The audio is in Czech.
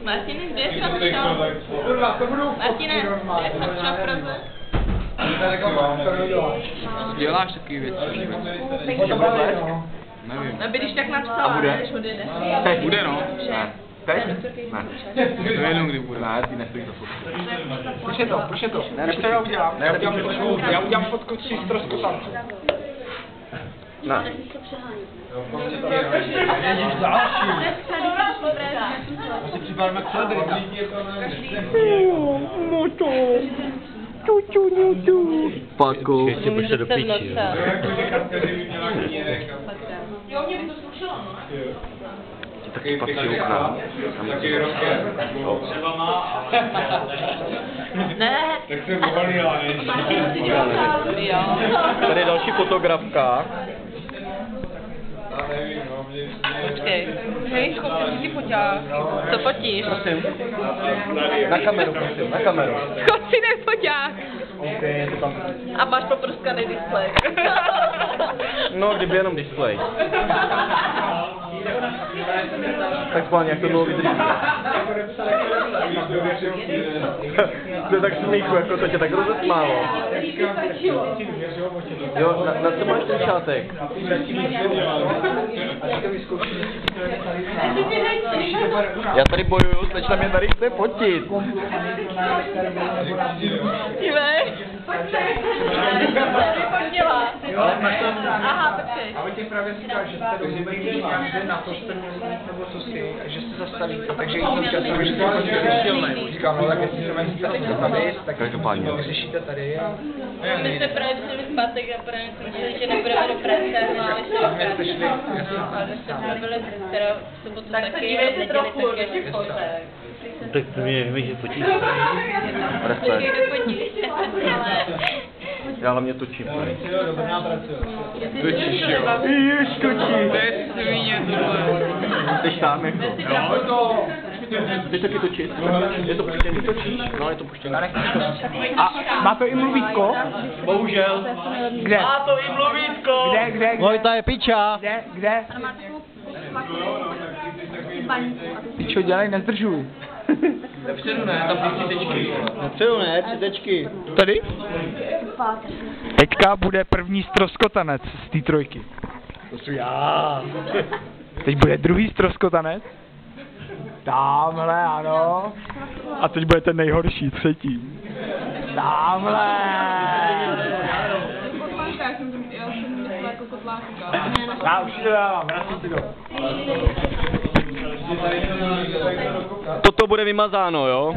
Martine, kde jsi napřel? Martine, kde jsi napřel v Praze? Děláš takový věci. Nevím. Aby když tak napsala, než odjede. Teď bude, no. Ne. Teď? Ne. To je jenom kdy bude. Ne, ty nestojí za fotku. Proč je to? Ne, to já udělám. Já udělám fotku 3 ztroskotanců. Ne. Ježíš, další. Asi připadám jak celebrita. Moto. Paku. Ještě pošle do piči. Jo, mě by to slušelo, no. Taky patří okna. Třeba má, Ne. tak se uvolnila, než. Jo. Tady je další fotografka. Počkej. Hej, schopte si foťák. Co fotíš? Prosím. Na kameru, prosím, na kameru. Schop si ten foťák. OK, je to tam. A máš poprskaný displej. No, kdyby jenom displej. Takzvaně, jak to bylo vydrží. To je tak smíchu, jako to tě tak rozesmálo. Jo, na co máš ten šátek? Já tady bojuju, slečna mě tady chce fotit. Dívej. Pojďte. Vyfotila. Aha, počkej. A on tě právě říkal, že jste domluvený někde na to jste nebo co si, že se zastavíte, takže jít tam čas, že jste hodně silný. Říkám, no tak jestli se mají zastavit, tak řešíte tady. My jsme právě přijeli zpátek a právě jsme chtěli, že nebudeme do práce a hláli se do My jste šli, ale jsme byli teda v sobotu taky a v neděli taky. Tak to mě víme, že fotíš. Respekt. Já hlavně točím. Točíš, jo. Jež točí. To je svině, tohle. Jsi tam jako. Chceš taky točit? Je to puštěný, točíš? No, je to puštěný. A má to i mluvítko? Bohužel. Kde? Má to i mluvítko. Kde? Vojta je piča. Kde? Pičo, dělej, nezdržuj. Nepředu ne, tam ty třicečky. Nepředu ne, 30. Tady? Teďka bude první stroskotanec z té trojky. To jsou já. Teď bude druhý stroskotanec. Tamhle, ano. A teď bude ten nejhorší, třetí. Tamhle. Já už si to dávám, vracím si to. Toto bude vymazáno, jo?